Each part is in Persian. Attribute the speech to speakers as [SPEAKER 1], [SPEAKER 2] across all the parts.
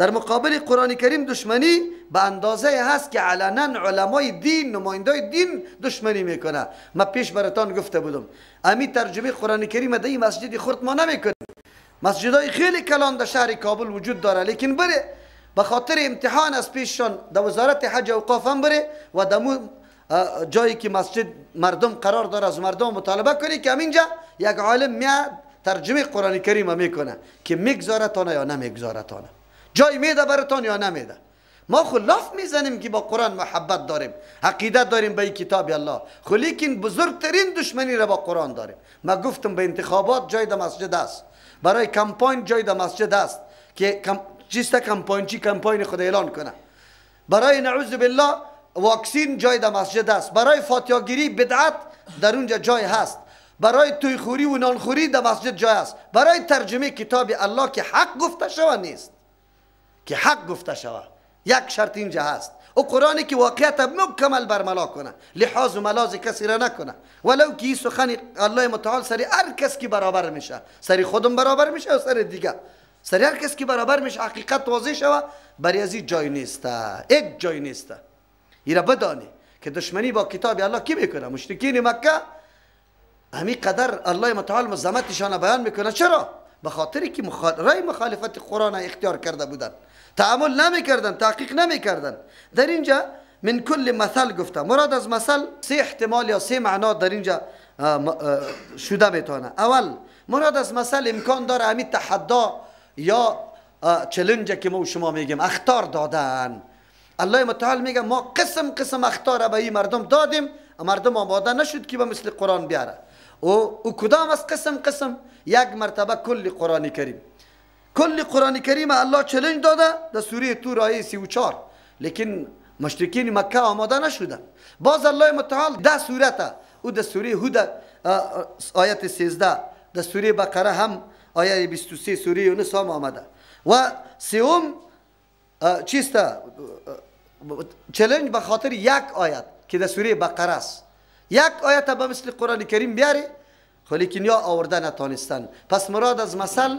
[SPEAKER 1] در مقابل قرآن کریم دشمنی به اندازه هست که علنا علمای دین، نمایندای دین دشمنی میکنه. من پیش براتان گفته بودم امی ترجمه قرآن کریم در این مسجد خرد ما نمیکنیم. مسجدای خیلی کلان در شهر کابل وجود داره، لیکن بره به خاطر امتحان از پیششان در وزارت حج و اوقاف هم بره و دمو جایی که مسجد مردم قرار داره از مردم مطالبه کنی که همینجا یک عالم میاد ترجمه قرآن کریم میکنه که میگذارتانه یا نمیگذارتانه، جای میده براتان یا نمیده. ما خلاف میزنیم که با قرآن محبت داریم، عقیدت داریم به کتاب الله، خو لیکن بزرگترین دشمنی را با قرآن داریم. ما گفتم به انتخابات جای در مسجد است، برای کمپاین جای در مسجد است که چیست کمپاین چی کمپاین خود اعلان کنه، برای نعوذ بالله واکسین جای در مسجد است، برای فاتحه‌گیری بدعت در اونجا جای هست، برای تویخوری و نانخوری در مسجد جای است، برای ترجمه کتاب الله که حق گفته شوه نیست، که حق گفته شوه. یک شرط اینجا هست، او قرآنی که واقعیت مکمل برملا کنه، لحاظ و ملاز کسی را نکنه، ولو که این سخن الله متعال سری هر کس کی برابر میشه، سری خودم برابر میشه و سری دیگه، سری هر کس کی برابر میشه، حقیقت واضح شوه. برای ازی جای نیسته، یک جای نیسته. ایرا بدانی که دشمنی با کتاب الله کی میکنه؟ مشرکین مکه همین قدر الله متعال مزمتشان بیان میکنه. چرا؟ به خاطری که رای مخالفت قرآن اختیار کرده بودن، تعامل نمیکردن، تحقیق نمیکردن. در اینجا من کل مثل گفته، مراد از مثل سه احتمال یا سه معنا در اینجا شده میتونه. اول مراد از مثل امکان داره همین تحدا یا چلنج که ما شما میگیم اخطار دادن. الله متعال میگه ما قسم قسم اخطار به این مردم دادیم، مردم آماده نشد که به مثل قرآن بیاره. او کدام از قسم قسم؟ یک مرتبه کل قرآن کریم، کل قرآن کریم الله چلنج داده در سوره طور آیه 34، لیکن مشرکین مکه آماده نشدن. باز الله متعال ده صورت او در سوره هود آیت 13، در سوره بقره هم آیه 23، سوره یونس هم آمده. و سوم چیست؟ چلنج به خاطر یک آیت که در سوره بقره است، یک آیت به مثل قرآن کریم بیاری، لیکن یا آورده نتانستن. پس مراد از مثل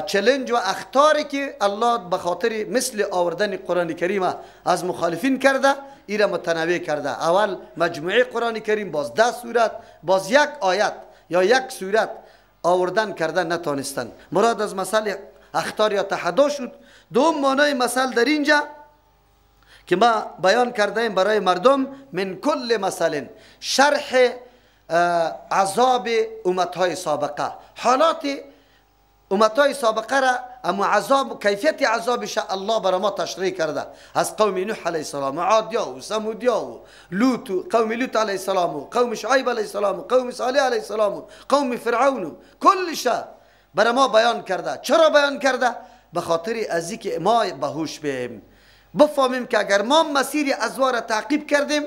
[SPEAKER 1] چلنج و اخطاری که الله به خاطر مثل آوردن قرآن کریم از مخالفین کرده، ایره متنوع کرده. اول مجموعه قرآن کریم، باز 10 سورت، باز یک آیت یا یک سورت آوردن کرده نتانستن. مراد از مثل اخطار یا تحدا شد. دوم معنای مثل در اینجا که ما بیان کرده ایم برای مردم، من کل مثل شرح عذاب امتهای سابقه، حالات امتهای سابقه را، اما عذاب کیفیت عذابش الله برای ما تشریح کرده. از قوم نوح علیه السلام و عادیا و ثمودیا و لوط و قوم لوط علیه السلام و قوم شعیب علیه السلام و قوم صالح علیه السلام و قوم فرعون و کلش برای ما بیان کرده. چرا بیان کرده؟ به خاطر از اینکه ما باهوش بیم، بفهمیم که اگر ما مسیر ازوار تعقیب کردیم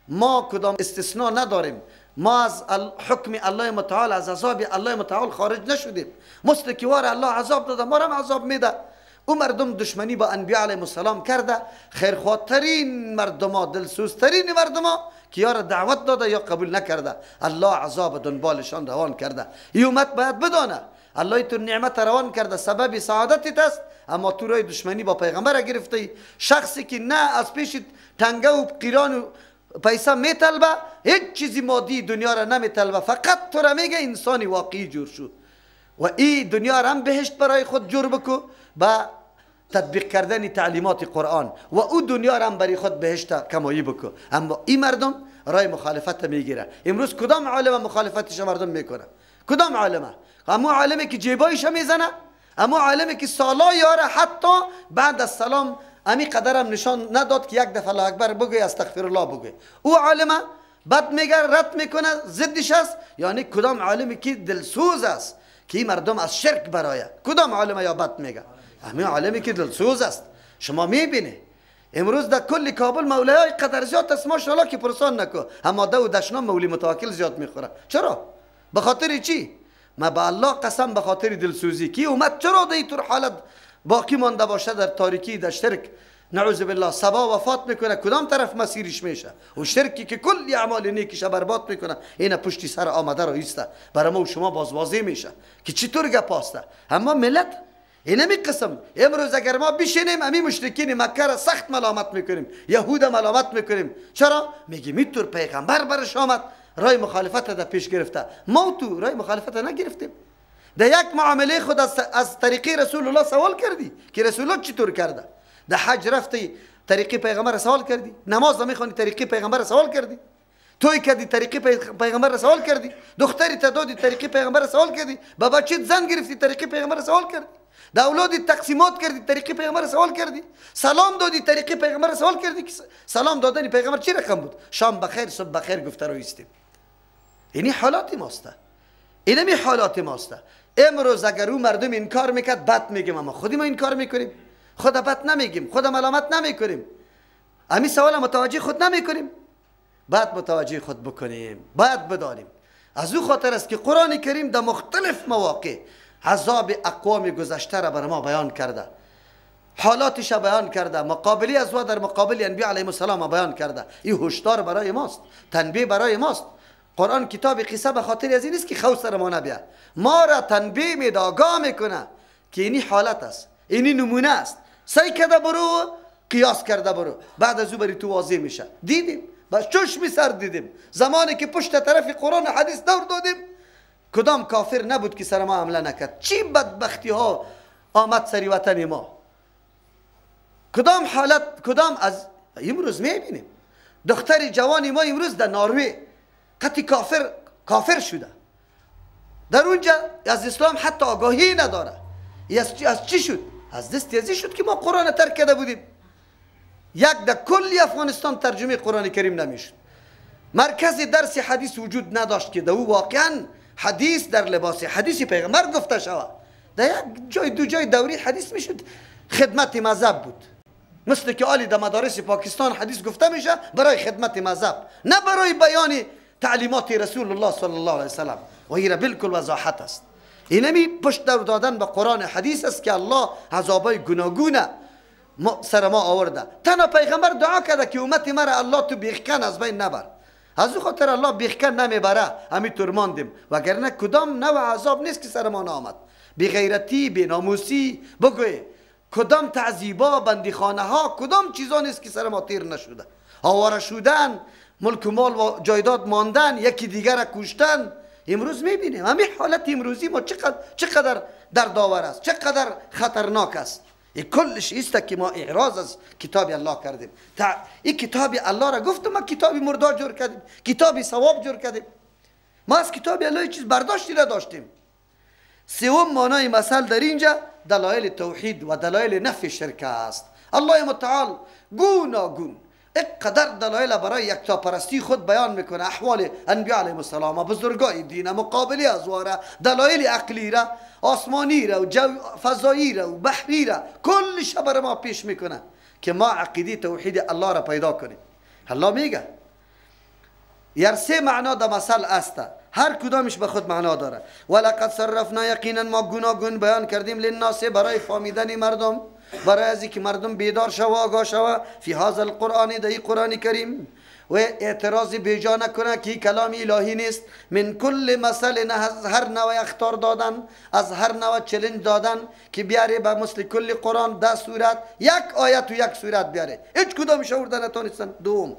[SPEAKER 1] ما کدام استثناء نداریم، ما از حکم الله متعال، از عذاب الله متعال خارج نشدیم. مستکیوار الله عذاب داده، ما هم عذاب میده. او مردم دشمنی با انبیاء علیهم السلام کرده، خیرخواهترین مردما، دلسوزترین مردما که یا را دعوت داده یا قبول نکرده، الله عذاب دنبالشان روان کرده. این امت باید بدانه الله تو نعمت روان کرده، سبب سعادتت است، اما تو رای دشمنی با پیغمبر گرفته. شخصی که نه از پیش تنگه و قیران و پیسه میطلبه، هیچ چیزی مادی دنیا را نمیطلبه، فقط تو را میگه انسانی واقعی جور شو و این دنیا را هم بهشت برای خود جور بکو با تطبیق کردن تعلیمات قرآن، و او دنیا را هم برای خود بهشت کمایی بکو. اما این مردم رای مخالفت میگیره. امروز کدام عالم مخالفتش مردم میکنه؟ کدام عالمه؟ اما عالمی که جیبایش میزنه، اما عالمی که سالا یاره حتی بعد از سلام امی قدرم نشان نداد که یک دفعه الله اکبر بگوی استغفر الله بگوی. او عالمه بد میگه، رد میکنه، ضدش است. یعنی کدام عالمی که دلسوز است که مردم از شرک برایه؟ کدام عالمه یا بد میگه؟ همین عالمی که دلسوز است. شما میبینی امروز در کل کابل مولای قدر زیاد است ماشاءالله که پرسان نکو، اما دو دشنام مولی متوکل زیاد میخوره. چرا؟ به خاطر چی؟ ما با الله قسم به خاطر دلسوزی که اومد چرا در این طور حالت باقی مانده باشه در تاریکی، در شرک، نعوذ بالله. صبا وفات میکنه، کدام طرف مسیرش میشه؟ و شرکی که کلی اعمال نیکیش برباد میکنه، این پشتی سر آمده رو ایسته برای ما و شما باز واضح میشه که چطور گپ است. اما ملت اینمی قسم امروز اگر ما بشینیم امی مشرکین مکه را سخت ملامت میکنیم، یهود ملامت میکنیم. چرا؟ میگیم اینطور پیغمبر برش آمد رای مخالفت در پیش گرفته، ما تو رای مخالفت نگرفتیم. در یک معامله خود از طریقی رسول الله سوال کردی که رسول الله چطور کرده؟ در حج رفتی طریقی پیغمبر سوال کردی؟ نماز میخونی طریقی پیغمبر سوال کردی؟ توی کردی طریقی پیغمبر سوال کردی؟ دختری تدادی طریقی پیغمبر سوال کردی؟ با بچت زن گرفتی طریقی پیغمبر سوال کردی؟ در اولادی تقسیمات کردی طریقی پیغمبر سوال کردی؟ سلام دادی طریقی پیغمبر سوال کردی که سلام دادن پیغمبر چی رقم بود؟ شام بخیر صبح بخیر گفته رو ایستیم. اینی حالات ماسته، اینمی حالات ماسته. امروز اگر او مردم انکار میکرد بد میگیم، اما خودی ما انکار میکنیم، خود بد نمیگیم، خود ملامت نمیکنیم، امی سوال متوجه خود نمیکنیم. بعد متوجه خود بکنیم، باید بدانیم. از او خاطر است که قرآن کریم در مختلف مواقع عذاب اقوام گذشته را بر ما بیان کرده، حالاتش بیان کرده، مقابلی از او در مقابل انبیاء علیهم السلام بیان کرده. این هشدار برای ماست، تنبیه برای ماست. قرآن کتاب قصه به خاطر از این نیست که خوف سر ما نبیه، ما را تنبیه میده، آگاه میکنه که اینی حالت است، اینی نمونه است، سعی کرده برو، قیاس کرده برو، بعد از او بری تو واضح میشه. دیدیم با چشم سر دیدیم زمانی که پشت طرف قرآن حدیث دور دادیم کدام کافر نبود که سر ما حمله نکرد. چی بدبختی ها آمد سری وطن ما، کدام حالت، کدام از امروز میبینیم دختر جوانی ما امروز در نروژ قطعی کافر شده، در اونجا از اسلام حتی آگاهی نداره. از چی شد؟ از دست ازی شد که ما قرآن ترک کرده بودیم. یک در کلی افغانستان ترجمه قرآن کریم نمیشد، مرکز درس حدیث وجود نداشت که او واقعا حدیث در لباس حدیث پیغمبر گفته شود. در یک جای دو جای دوری حدیث میشد، خدمت مذهب بود، مثل که آلی در مدارس پاکستان حدیث گفته میشه برای خدمت مذهب، نه برای بیان تعلیمات رسول الله صلی الله علیه وسلم. و این بالکل وضاحت است. اینمی پشت دادن به قرآن حدیث است که الله عذابای گوناگون سر ما آورده. تنها پیغمبر دعا کرده که امت مرا الله تو بیخکن از بین نبر. از او خاطر الله بیخکن نمیبره، همینطور ماندیم. وگرنه کدام نوع عذاب نیست که سر ما نآمد. بی غیرتی، بی ناموسی، بگوی کدام تعذیبا، بندیخانه ها، کدام چیزا نیست که سر ما تیر نشده. آواره شدن، ملک و مال و جایداد ماندن، یکی دیگر را کشتن. امروز میبینیم همین حالت امروزی ما چقدر دردآور است، چقدر خطرناک است. این کلش است که ما اعراض از کتاب الله کردیم. این کتاب الله را گفتم ما کتاب مردا جور کردیم، کتاب ثواب جور کردیم. ما از کتاب الله چیز برداشتی نداشتیم. سوم معنای مثل در اینجا دلایل توحید و دلایل نفی شرک است. الله متعال گوناگون اقدر دلایل برای یکتاپرستی خود بیان میکنه. احوال انبیاء علیهم السلام، بزرگای دین، مقابله ازواره، دلایل عقلی را، آسمانی را و فضایی را و بحری را کلش برای ما پیش میکنه که ما عقیده توحید الله را پیدا کنیم. الله میگه یار سه معنا در مثل است، هر کدامش به خود معنا داره. ولقد صرفنا، یقینا ما گوناگون بیان کردیم، للناس برای فهمیدن مردم، برای از اینکه مردم بیدار شوه، آگاه شوه، فی هذا القرآن، در این قرآن کریم، و اعتراض بیجا نکنه که کلام الهی نیست. من کل مسئله، از هر نوع اخطار دادن، از هر نوع چلنج دادن که بیاره به مثل کل قرآن 10 سورت، یک آیت و یک سورت بیاره، هیچ کدامش آورده نتونستن. دوم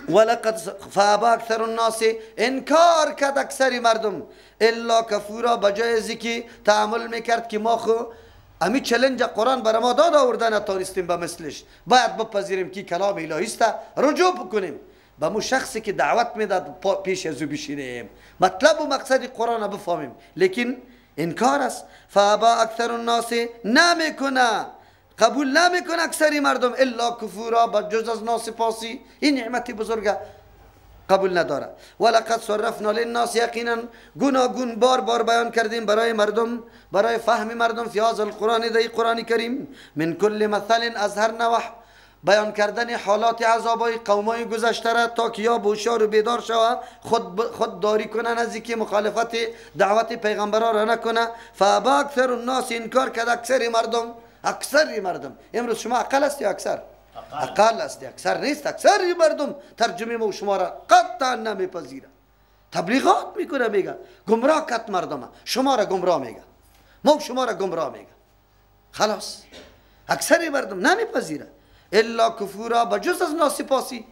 [SPEAKER 1] ولقد فابا اکثر الناس، انکار کرد اکثر مردم، الا کفورا، بجای ازی که تعامل میکرد که ما خو امی چلنج قرآن برای ما داد آورده نتونستیم به مثلش، باید بپذیریم که کلام الهی است، رجوع بکنیم به مو شخصی که دعوت میداد پیش از او بشینیم، مطلب و مقصد قرآن را بفهمیم. لیکن انکار است. فابا اکثر الناس، نمیکنه، قبول نمیکنه اکثر مردم، الا کفورا، بجز از ناسپاسی، این نعمت بزرگ قبول نداره. ولقد صرفنا للناس، یقینا گوناگون بار بیان کردیم برای مردم، برای فهم مردم، فی هذا القرآن، در قرآن کریم، من کل مثل، از هر نوع بیان کردن حالات عذابای قومای گذشته را، تا که یا بوشار و بیدار شود، خود داری کنن از اینکه مخالفت دعوت پیغمبران را نکنه. فابا اکثر الناس، انکار کرد اکثر مردم. امروز شما اقل است یا اکثر؟ اقل است، اکثر نیست. اکثر مردم ترجمه ما شما را قطعا نمیپذیره، تبلیغات میکنه، میگه گمراه کت مردم، شما را گمراه میگه، ما شما را گمراه میگه. خلاص اکثر مردم نمیپذیره الا کفورا بجز از ناسپاسی.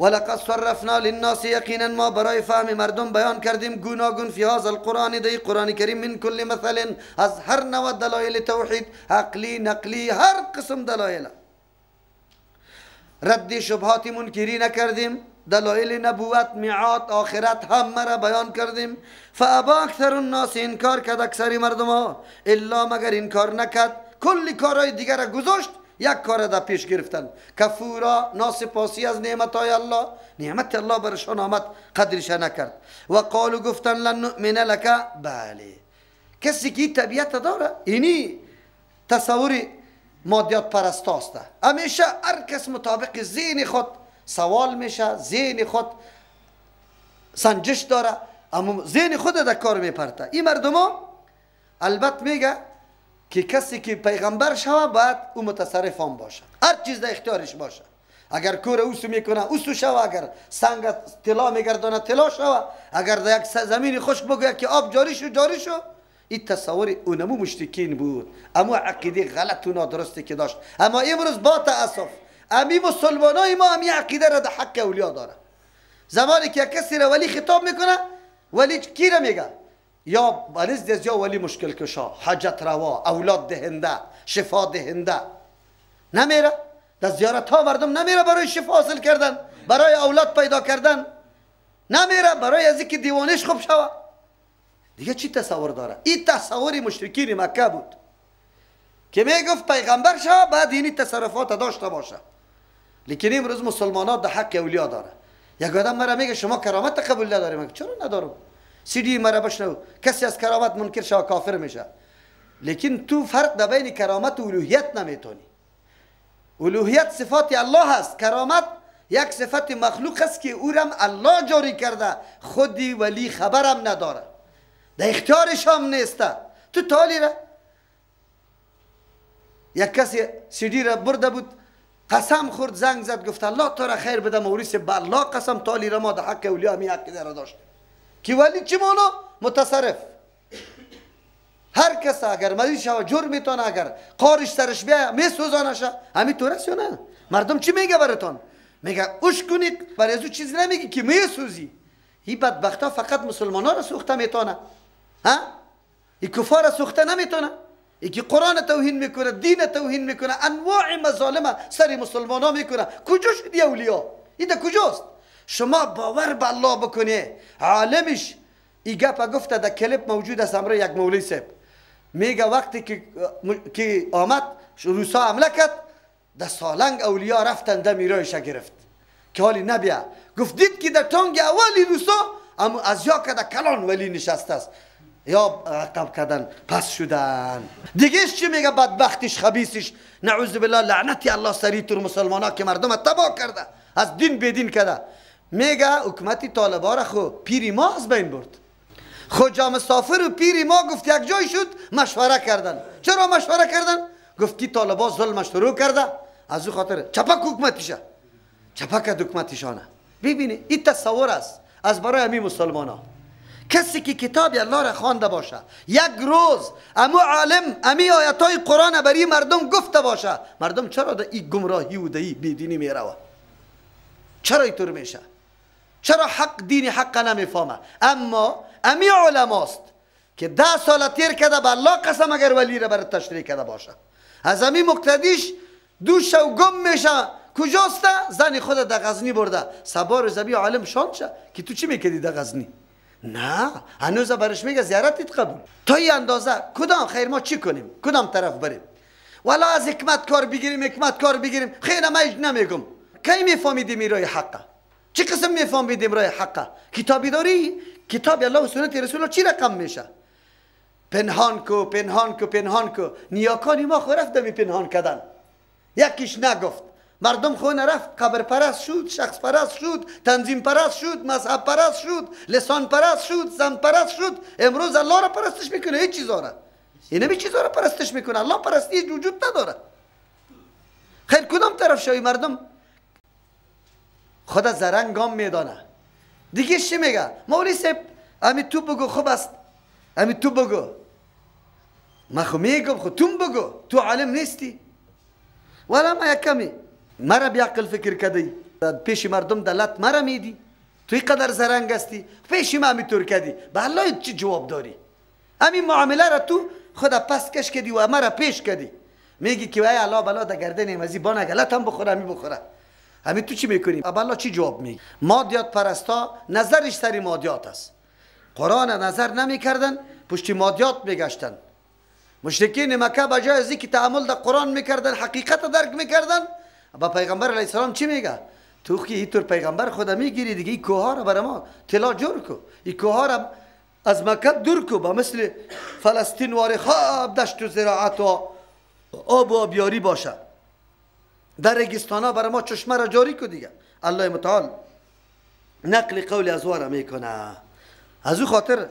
[SPEAKER 1] ولقد صرفنا للناس یقینا ما برای فهم مردم بیان کردیم گوناگون فی هذا القرآن دی قرآن کریم من کل مثل از هر نوع دلایل توحید عقلی نقلی هر قسم دلایل. رد شبهات منکری نکردیم دلایل نبوت میعاد آخرت همه را بیان کردیم. فابا اکثر الناس انکار کرد اکثر مردم ها الا مگر انکار نکرد کلی کارهای دیگر را گذاشت یک کار در پیش گرفتن کفورا ناسپاسی از نعمت های الله نعمت الله برشان آمد قدرش نکرد. و قالو گفتن لن نؤمن لک بله کسی که طبیعت داره اینی تصور مادیات پرستاست همیشه هر کس مطابق ذهن خود سوال میشه ذهن خود سنجش داره اما ذهن خود در کار میپرته. این مردم ها البته میگه که کسی که پیغمبر شوه باید او متصرف هم باشه هر چیز در اختیارش باشه اگر کور اوسو میکنه اوسو شوه اگر سنگ طلا میگردانه طلا شوه اگر در یک زمین خشک بگوید که آب جاری شو این تصور اونمو مشرکین بود اما عقیده غلط و نادرستی که داشت. اما امروز با تاسف امی مسلمانای ما همی عقیده را در حق اولیاء داره. زمانی که کسی را ولی خطاب میکنه ولی کی را میگه یا بلز یا ولی مشکل کشا حاجت روا اولاد دهنده شفا دهنده نمیره در زیارت ها مردم نمیره برای شفا حاصل کردن برای اولاد پیدا کردن نمیره برای از اینکه دیوانش خوب شوه دیگه چی تصور داره؟ این تصور مشرکین مکه بود که میگفت پیغمبر شوه بعد اینی تصرفات داشته باشه. لیکن امروز مسلمانات در حق اولیاء داره. یک آدم مرا میگه شما کرامت قبول نداری میگه چرا ندارم سیدی مرا بشنو کسی از کرامت منکر شوه کافر میشه. لیکن تو فرق بین کرامت و الوهیت نمیتونی. الوهیت صفات الله هست کرامت یک صفت مخلوق است که او رم الله جاری کرده خودی ولی خبرم نداره در اختیارش هم نیسته. تو تالی را یک کسی سیدی را برده بود قسم خورد زنگ زد گفت الله تو را خیر بده موریس با الله قسم تالی را ما در حق اولیاء می عقیده را داشت که ولی چی مانا متصرف هر کس اگر مریض شوه جور میتونه اگر قارش سرش بیا میسوزانه شه همین طور است یا نه؟ مردم چی میگه براتون؟ میگه اوش کنید برای ازو چیزی نمیگی که میسوزی. این بدبختا فقط مسلمانا را سوخته میتونه ها؟ این کفار را سوخته نمیتونه. این که قرآن توهین میکنه دین توهین میکنه انواع مظالم سر مسلمانا میکنه کجا شدی اولیا؟ این کجاست؟ شما باور به الله بکنی عالمش این گپ گفته در کلیپ موجود است امروز یک مولوی صاحب میگه وقتی که آمد روسا حمله کرد در سالنگ اولیا رفتن دم ایرایش گرفت که حالی نبیا گفت دید که در تانگ اولی روسا اما از یا که در کلان ولی نشسته است یا عقب کردن پس شدن دیگهش چی میگه بدبختش خبیثش نعوذ بالله لعنتی الله سری تر مسلمانا که مردم تباه کرده از دین بدین کرده. میگه حکومتی طالبا را خو پیری ما از بین برد خود جا مسافر و پیری ما گفت یک جای شد مشوره کردن. چرا مشوره کردن؟ گفت کی طالبا ظلم شروع کرده از او خاطر چپک حکومتیشه چپک حکومتیشانه. ببینی این تصور است از برای امی مسلمان ها. کسی که کتاب الله را خوانده باشه یک روز امو عالم امی آیت های قرآن برای مردم گفته باشه مردم چرا در این گمراهی و در این بیدینی میروه؟ چرا اینطور میشه؟ چرا حق دین حق نمیفهمه؟ اما امی علماست که 10 سال تیر کرده به الله قسم اگر ولی را برای تشریح کرده باشه از امی مقتدیش دوش و گم میشه کجاست؟ زن خود در غزنی برده سبار زبی عالم شان شه که تو چی میکردی در غزنی؟ نه هنوز برش میگه زیارتت قبول تا این اندازه کدام خیر ما چی کنیم کدام طرف بریم والا از حکمت کار بگیریم خیر ما نمیگم کی میفهمیدیم این راه حقه چه قسم میفهمیدیم راه حقه کتابی داری کتاب الله و سنت رسول چی رقم میشه پنهان کو نیاکانی ما خو رفتم پنهان کردن یکیش نگفت مردم خو نرفت قبر پرست شد شخص پرست شد تنظیم پرست شد مذهب پرست شد لسان پرست شد زن پرست شد امروز الله را پرستش میکنه هیچ چیزا را این نمی چیزا را پرستش میکنه الله پرستی وجود نداره. خیر کدام طرف شوی مردم خدا زرنگام میدانه دیگه چی میگه مولوی صاحب امی تو بگو خوب است امی تو بگو ما خو میگم خو تون بگو، تو عالم نیستی. ولی ما یک کمی مرا بی عقل فکر کردی، پیش مردم دلت مرا میدی، توی قدر زرنگ هستی، پیش ما میتور کردی، به الله چی جواب داری؟ همین معامله را تو خدا پس کش کردی و مرا پیش کردی، میگی که وای الله بلا در گردن مزی بانه گلت هم بخوره همی بخوره. همین تو چی میکنی؟ الله چی جواب میگی؟ مادیات پرستا نظرش سری مادیات است. قرآن نظر نمیکردن، پشت مادیات میگشتن. مشرکین مکه بجای از اینکه تعامل در قرآن میکردن، حقیقت درک میکردن، با پیغمبر علیه السلام چی میگه؟ تو که اینطور پیغمبر خدا میگیری دیگه، این کوه ها را برای ما طلا جور کو، این کوه ها را از مکه دور کو، با مثل فلسطین واری خواب دشت و زراعت و آب و آبیاری باشه، در رگستان ها برای ما چشمه را جاری کو دیگه. الله متعال نقل قول از وارا میکنه. از او خاطر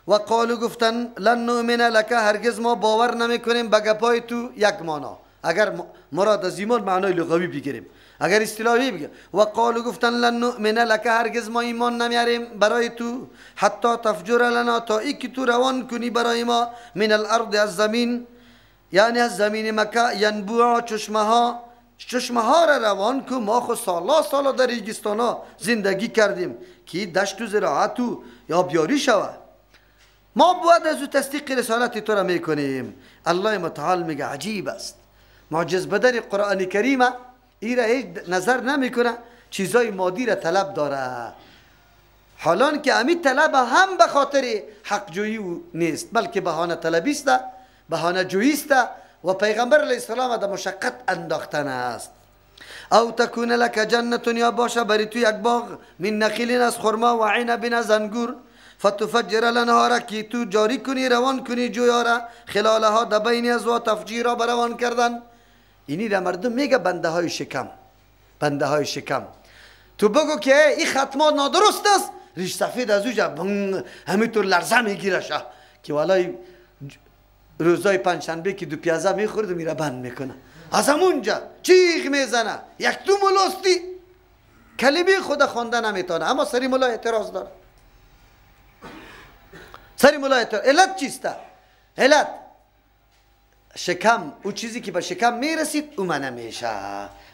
[SPEAKER 1] و قالو گفتن لن نؤمن لک، هرگز ما باور نمیکنیم به گپای تو. یک معنا اگر مراد از ایمان معنای لغوی بگیریم، اگر اصطلاحی بگیم و قالو گفتن لن نؤمن لک، هرگز ما ایمان نمیاریم برای تو، حتی تفجر لنا، تا ای که تو روان کنی برای ما، من الارض، از زمین، یعنی از زمین مکه، ینبوع، چشمه ها را روان کو. ما خود سالا در ریگستان ها زندگی کردیم که دشت و زراعت و یا بیاری شود. ما باید از او تصدیق رسالت تو را میکنیم. الله متعال میگه عجیب است، معجز بدن قرآن کریمه ای را هیچ نظر نمیکنه، چیزای مادی را طلب داره، حالان که امی طلب هم به خاطر حق جویی نیست، بلکه بهانه طلبی است، بهانه جویی است و پیغمبر علیه السلام در مشقت انداختن است. او تکون لک جنت، یا باشه بری تو یک باغ، من نخیل، از خرما، و عنب، از انگور، فتفجر الانهار، که تو جاری کنی روان کنی جویا را، خلالها در بین از و تفجیرا بروان کردن. اینی را مردم میگه بنده های شکم، بنده های شکم. تو بگو که این ختمات نادرست است، ریش سفید از اوجا همینطور لرزه میگیره شه که والای روزای پنجشنبه که دو پیازه میخورد و میره بند میکنه، از همونجا چیغ میزنه، یک تو ملاستی کلمه خدا خوانده نمیتونه، اما سری ملا اعتراض داره. سری ملا اعتراض. علت چیسته؟ علت شکم، او چیزی که به شکم میرسید او من نمیشه.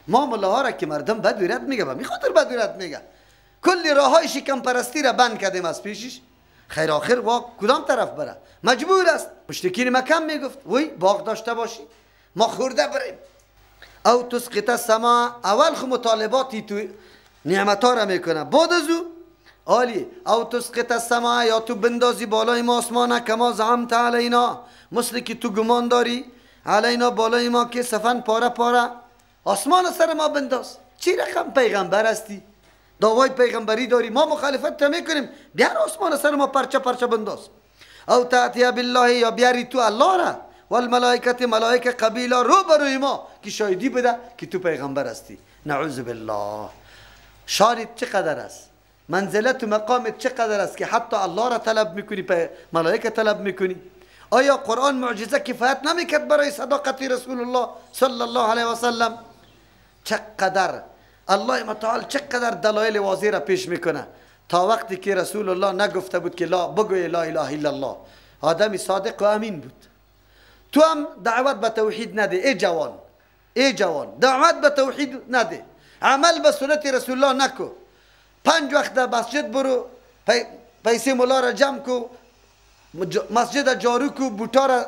[SPEAKER 1] ما ملاها را که مردم بدویرت میگه، به می خاطر بدویرت میگه، کلی راه های شکم پرستی را بند کردیم از پیشش، خیر آخر واق کدام طرف بره؟ مجبور است. مشرکین مکه میگفت وی باغ داشته باشی ما خورده بریم. او تسقط السما، اول خو مطالباتی تو نعمتها را میکنه، بعد از او عالی. او تسقط السما، یا تو بندازی بالای ما آسمانه، کما زعمت علینا، مثل که تو گمان داری علینا بالای ما، که سفن پاره پاره آسمان سر ما بنداز. چی رقم پیغمبر هستی؟ دعوای پیغمبری داری، ما مخالفت میکنیم، بیار آسمان سر ما پرچه پرچه بنداز. او تأتی بالله، یا بیاری تو الله را، والملائکت، ملائکه قبیله رو بروی ما که شاهدی بده که تو پیغمبر هستی. نعوذ بالله. شانت چقدر است، منزلت و مقامت چقدر است که حتی الله را طلب میکنی، ملائکه طلب میکنی. آیا قرآن معجزه کفایت نمیکرد برای صداقت رسول الله صلی الله علیه و سلم؟ چقدر الله متعال چقدر دلایل واضح را پیش میکنه، تا وقتی که رسول الله نگفته بود که لا بگوی لا اله الا الله، آدمی صادق و امین بود. تو هم دعوت به توحید نده ای جوان، ای جوان دعوت به توحید نده، عمل به سنت رسول الله نکو، 5 وقت در مسجد برو، پیسه مولا را جمع کو، مسجد جارو کو، بوتا را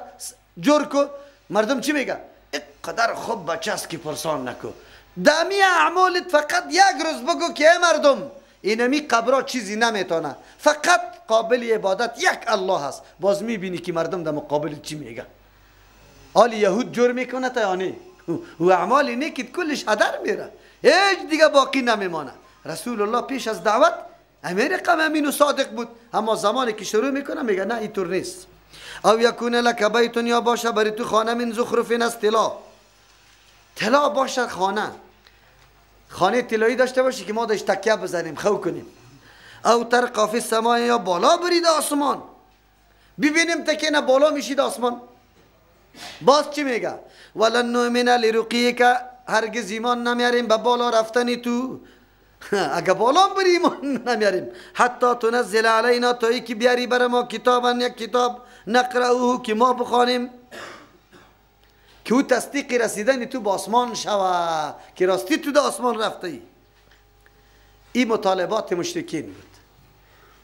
[SPEAKER 1] جور کو. مردم چی میگن؟ اینقدر خوب بچه است که پرسان نکو. دمی اعمالت فقط یک روز بگو که ای مردم اینمی قبرها چیزی نمیتونه، فقط قابل عبادت یک الله هست. باز میبینی که مردم در مقابل چی میگن. آل یهود جور میکنه تا یا نه؟ و اعمالی نیکت کلش هدر میره، هیچ دیگه باقی نمیمانه. رسول الله پیش از دعوت امیر قوم امین و صادق بود، اما زمانی که شروع میکنه میگه نه اینطور نیست. او یکون لک بیت، یا باشه بری تو خانه، من زخرف، از طلا، طلا باشه خانه طلایی داشته باشی که ما داشت تکیه بزنیم خو کنیم. او ترقا فی السماء، یا بالا برید آسمان، ببینیم تکیه نه بالا میشید آسمان. باز چی میگه؟ ولن نؤمن لرقیک، هرگز ایمان نمیاریم به بالا رفتنی تو، اگه بالا بری ایمان نمیاریم. حتی تنزل علینا، تا ای که بیاری بر ما کتابا، یک کتاب، نقرأوه که ما بخوانیم. که او تصدیق رسیدن تو به آسمان شوه که راستی تو در آسمان رفته ای. این مطالبات مشرکین بود.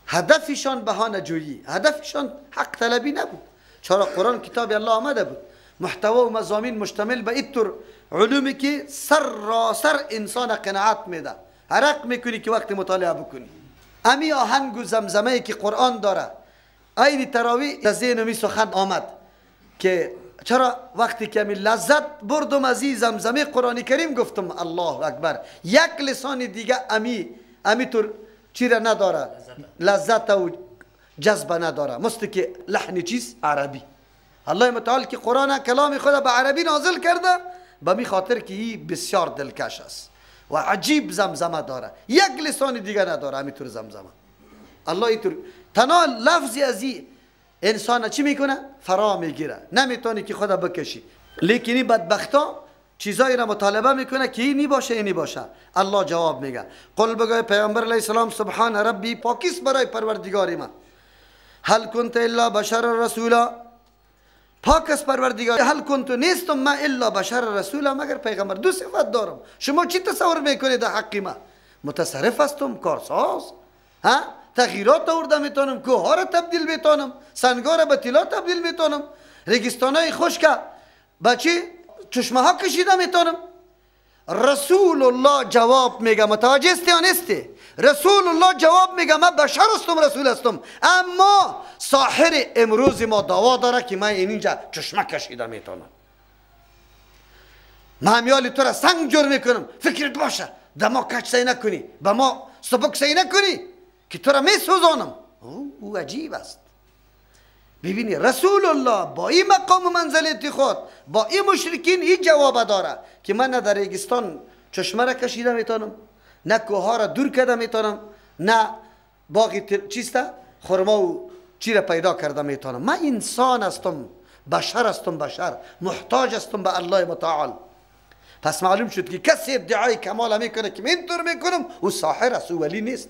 [SPEAKER 1] هدفشان بهانه جویی، هدفشان حق طلبی نبود. چرا قرآن کتاب الله آمده بود محتوا و مضامین مشتمل به این طور علومی که سراسر انسان قناعت میده، عرق میکنی که وقت مطالعه بکنی. امی آهنگ و زمزمه که قرآن داره عین تراوی در ذهن می سخن آمد که چرا وقتی که لذت بردم از این زمزمه قرآن کریم گفتم الله اکبر، یک لسان دیگه امی طور چی را نداره، لذت و جذب نداره، مست که لحن چیز عربی. الله متعال که قرآن کلام خدا به عربی نازل کرده به می خاطر که این بسیار دلکش است و عجیب زمزمه داره، یک لسان دیگه نداره همینطور زمزمه. الله اینطور تنها لفظی از این انسان چی میکنه؟ فرا میگیره، نمیتونی که خدا بکشی. لیکن این بدبختا چیزایی را مطالبه میکنه که این باشه این باشه. الله جواب میگه قل بگوی پیامبر علیه السلام سبحان ربی، پاکیست برای پروردگاری من. هل کنت الا بشر رسولا، پاک است پروردگار. هل کنت نیستم من الا بشر رسولا، مگر پیغمبر. دو صفت دارم. شما چی تصور میکنید در حق من؟ متصرف هستم، کارساز، ها؟ تغییرات آورده میتونم، کوه ها را تبدیل میتونم، سنگا را به طلا تبدیل میتونم، ریگستان های خشک به چی چشمه ها کشیده میتونم. رسول الله جواب میگه، متوجه استی یا نیستی؟ رسول الله جواب میگه من بشر هستم، رسول هستم، اما ساحر امروز ما دعوا داره که من اینجا چشمه کشیده میتونم. من همیال تو را سنگ جور میکنم، فکرت باشه در ما کج سی نکنی، به ما سبک سی نکنی که تو را میسوزانم. او عجیب است. ببینی رسول الله با این مقام و منزلت خود با این مشرکین این جواب داره که من نه در ریگستان چشمه را کشیده میتونم، نه کوه ها را دور کرده میتونم، نه باقی چیسته خرما و چی را پیدا کرده میتونم. من انسان هستم، بشر هستم، بشر محتاج هستم به الله متعال. پس معلوم شد که کسی ادعای کمال میکنه که من اینطور میکنم او ساحر است، او ولی نیست.